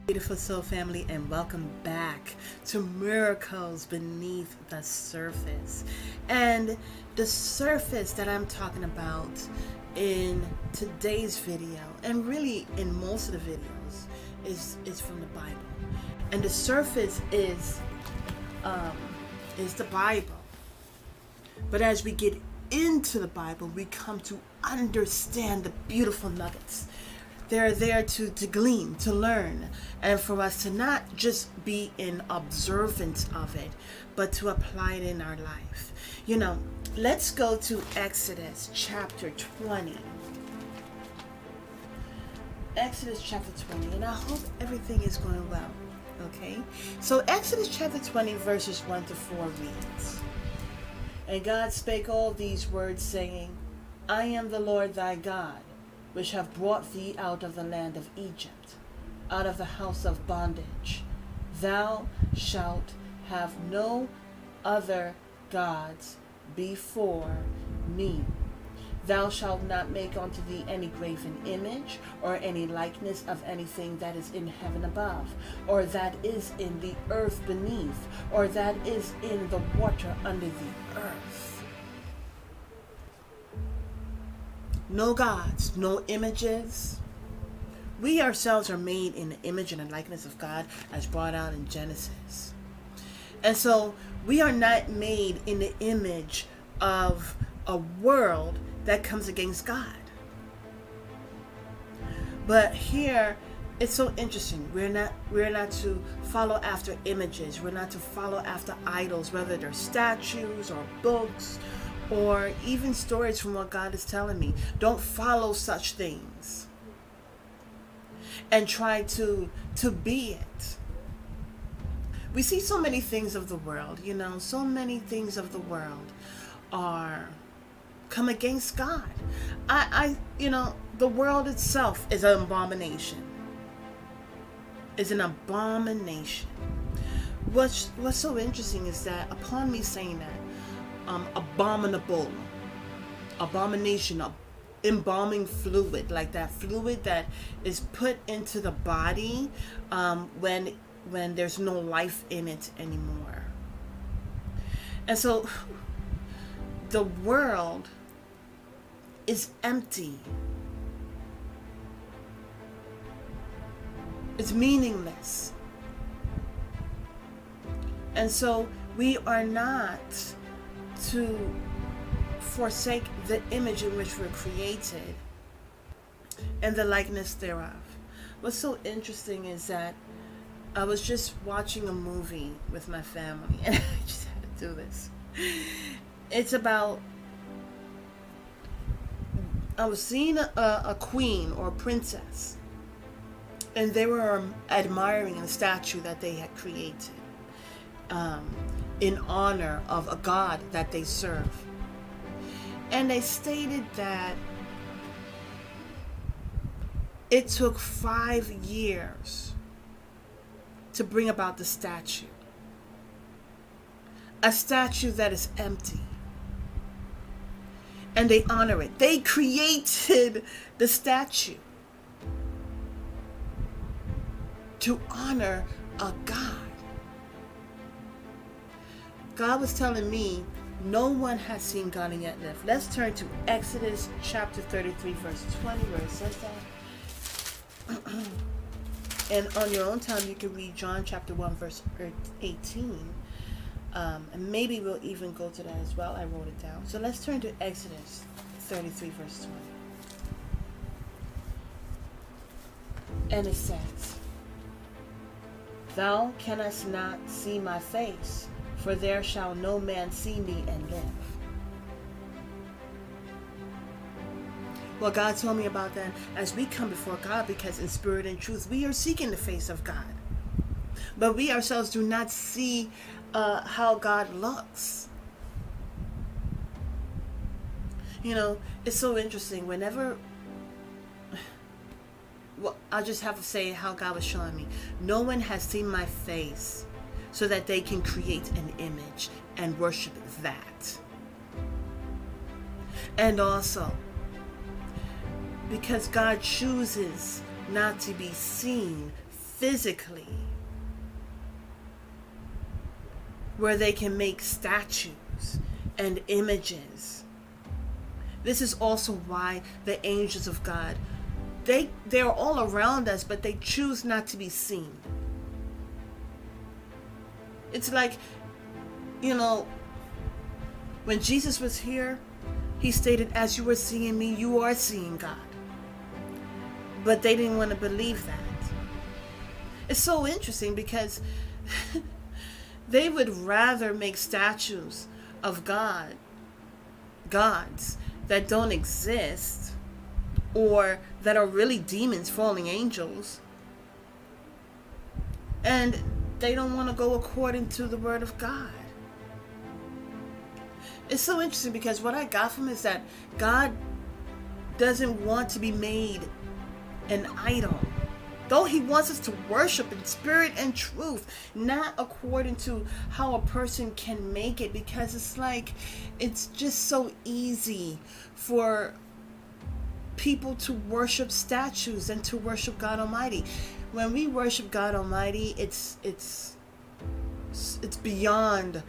Beautiful soul family, and welcome back to Miracles Beneath the Surface. And the surface that I'm talking about in today's video, and really in most of the videos, is from the Bible. And the surface is the Bible. But as we get into the Bible, we come to understand the beautiful nuggets. They're there to glean, to learn, and for us to not just be in observance of it, but to apply it in our life. Let's go to Exodus chapter 20. Exodus chapter 20, and I hope everything is going well, okay? So Exodus chapter 20, verses 1 to 4 reads, "And God spake all these words, saying, I am the Lord thy God, which have brought thee out of the land of Egypt, out of the house of bondage. Thou shalt have no other gods before me. Thou shalt not make unto thee any graven image, or any likeness of anything that is in heaven above, or that is in the earth beneath, or that is in the water under the earth." No gods, no images. We ourselves are made in the image and the likeness of God, as brought out in Genesis. And so we are not made in the image of a world that comes against God. But here it's so interesting. We're not to follow after images. We're not to follow after idols, whether they're statues or books, or even stories from what God is telling me. Don't follow such things and try to be it. We see so many things of the world, so many things of the world are come against God. The world itself is an abomination. Is an abomination. What's so interesting is that upon me saying that, abomination, embalming fluid, like that fluid that is put into the body when there's no life in it anymore. And so the world is empty. It's meaningless. And so we are not to forsake the image in which we're created and the likeness thereof. What's so interesting is that I was just watching a movie with my family, and I just had to do this. It's about, I was seeing a queen or a princess, and they were admiring a statue that they had created in honor of a God that they serve. And they stated that it took 5 years to bring about the statue. A statue that is empty. And they honor it. They created the statue to honor a God. God was telling me, no one has seen God and yet lived. Let's turn to Exodus chapter 33, verse 20, where it says that. And on your own time, you can read John chapter 1, verse 18. And maybe we'll even go to that as well. I wrote it down. So let's turn to Exodus 33, verse 20. And it says, "Thou canst not see my face, for there shall no man see me and live." Well, God told me about that as we come before God, because in spirit and truth, we are seeking the face of God. But we ourselves do not see how God looks. It's so interesting. Well, I'll just have to say how God was showing me. No one has seen my face so that they can create an image and worship that. And also, because God chooses not to be seen physically, where they can make statues and images. This is also why the angels of God, they're all around us, but they choose not to be seen. It's like, when Jesus was here, he stated, as you are seeing me, you are seeing God. But they didn't want to believe that. It's so interesting because they would rather make statues of gods that don't exist, or that are really demons, fallen angels, and they don't want to go according to the word of God. It's so interesting because what I got from it is that God doesn't want to be made an idol. Though he wants us to worship in spirit and truth, not according to how a person can make it, because it's just so easy for people to worship statues and to worship God Almighty. When we worship God Almighty, it's beyond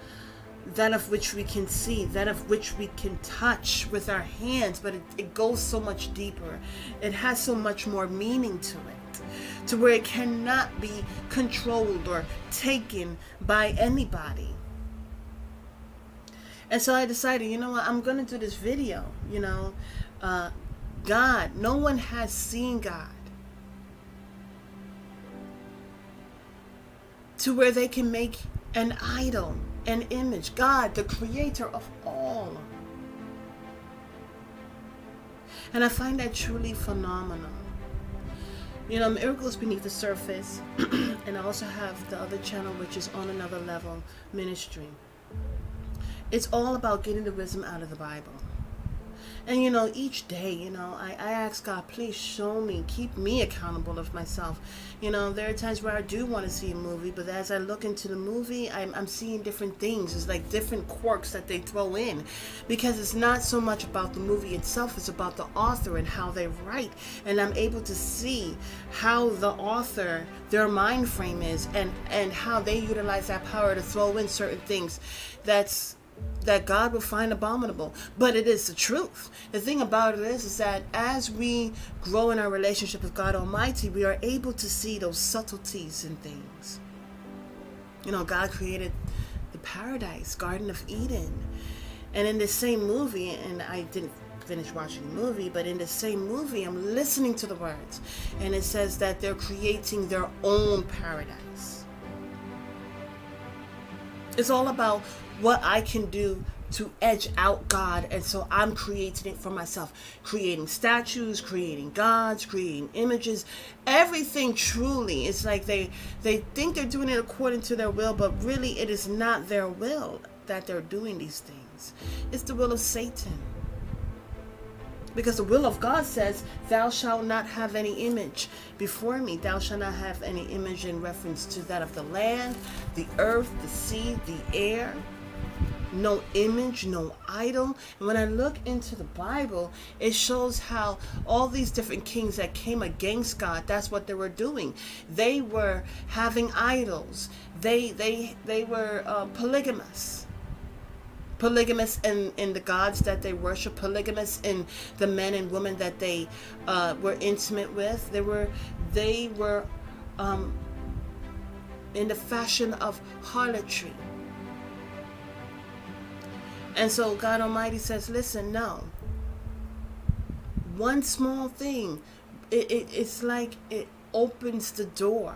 that of which we can see, that of which we can touch with our hands, but it goes so much deeper. It has so much more meaning to it, to where it cannot be controlled or taken by anybody. And so I decided, you know what, I'm going to do this video. God, no one has seen God to where they can make an idol, an image. God, the creator of all. And I find that truly phenomenal. Miracles Beneath the Surface, and I also have the other channel, which is On Another Level Ministry. It's all about getting the wisdom out of the Bible. And each day, I ask God, please show me, keep me accountable of myself. There are times where I do want to see a movie, but as I look into the movie, I'm seeing different things. It's like different quirks that they throw in, because it's not so much about the movie itself, it's about the author and how they write. And I'm able to see how the author, their mind frame is, and how they utilize that power to throw in certain things that God will find abominable. But it is the truth. The thing about it is that as we grow in our relationship with God Almighty, we are able to see those subtleties in things. God created the paradise, Garden of Eden. And in this same movie, and I didn't finish watching the movie, but in the same movie, I'm listening to the words. And it says that they're creating their own paradise. It's all about what I can do to edge out God, and so I'm creating it for myself, creating statues, creating gods, creating images, everything. Truly, it's like they think they're doing it according to their will, but really it is not their will that they're doing these things. It's the will of Satan, because the will of God says, thou shalt not have any image before me. Thou shalt not have any image in reference to that of the land, the earth, the sea, the air. No image, no idol. And when I look into the Bible, it shows how all these different kings that came against God, that's what they were doing. They were having idols. They were polygamous. Polygamous in the gods that they worship, polygamous in the men and women that they were intimate with. They were in the fashion of harlotry. And so God Almighty says, listen, no. One small thing, it's like it opens the door.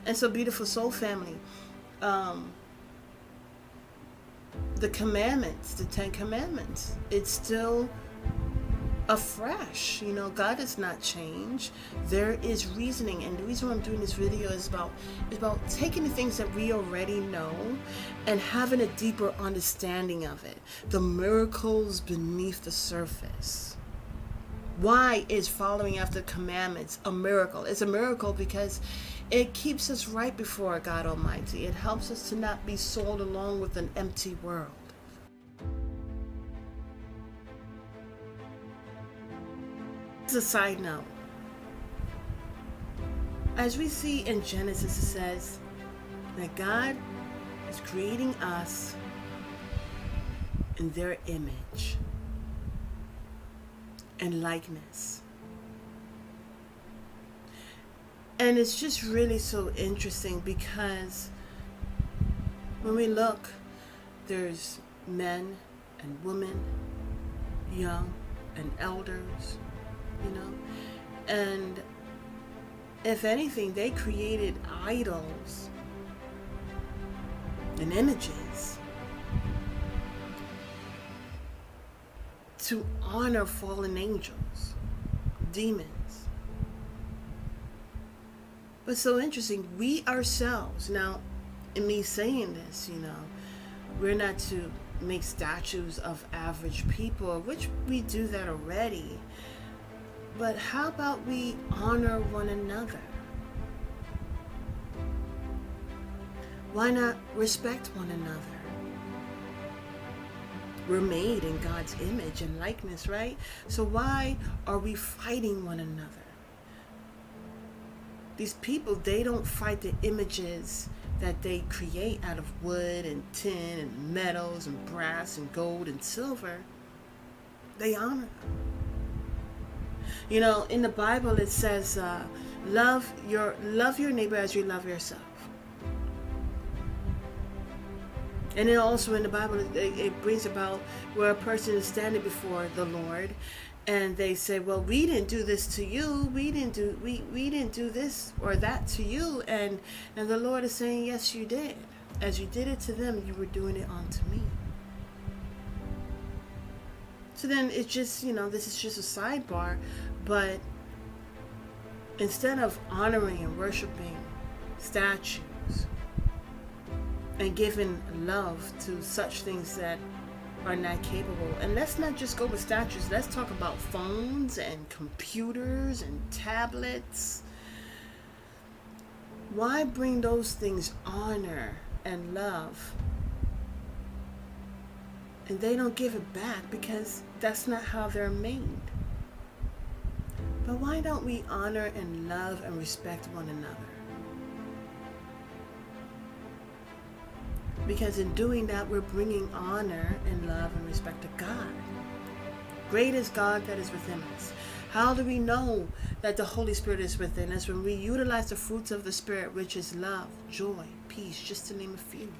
And so, beautiful soul family, the commandments, the 10 commandments, it's still afresh. God has not changed. There is reasoning, and the reason why I'm doing this video is about taking the things that we already know and having a deeper understanding of it. The miracles beneath the surface. Why is following after commandments a miracle? It's a miracle because it keeps us right before God Almighty. It helps us to not be sold along with an empty world. As a side note, As we see in Genesis, it says that God is creating us in their image and likeness. And it's just really so interesting because when we look, there's men and women, young and elders, and if anything, they created idols and images to honor fallen angels, demons. But so interesting, we ourselves, now in me saying this, we're not to make statues of average people, which we do that already. But how about we honor one another? Why not respect one another? We're made in God's image and likeness, right? So why are we fighting one another? These people, they don't fight the images that they create out of wood and tin and metals and brass and gold and silver. They honor them. In the Bible it says, love your neighbor as you love yourself. And then also in the Bible it brings about where a person is standing before the Lord and they say, well, we didn't do this to you. We didn't do this or that to you. And the Lord is saying, yes, you did. As you did it to them, you were doing it unto me. So then it's just, this is just a sidebar, but instead of honoring and worshiping statues and giving love to such things that are not capable, and let's not just go with statues, let's talk about phones and computers and tablets. Why bring those things honor and love? And they don't give it back because that's not how they're made. But why don't we honor and love and respect one another? Because in doing that, we're bringing honor and love and respect to God. Great is God that is within us. How do we know that the Holy Spirit is within us? When we utilize the fruits of the Spirit, which is love, joy, peace, just to name a few.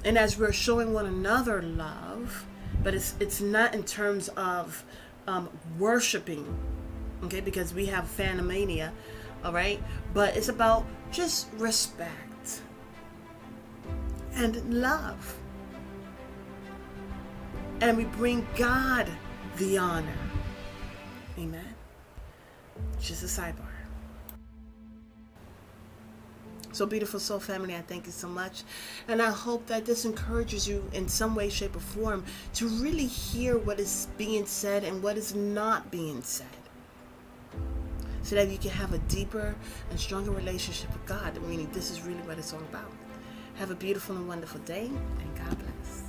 And as we're showing one another love, but it's not in terms of worshiping, okay, because we have fanmania, all right? But it's about just respect and love. And we bring God the honor. Amen. Just a sidebar. So beautiful soul family, I thank you so much. And I hope that this encourages you in some way, shape, or form to really hear what is being said and what is not being said, so that you can have a deeper and stronger relationship with God. Meaning this is really what it's all about. Have a beautiful and wonderful day, and God bless.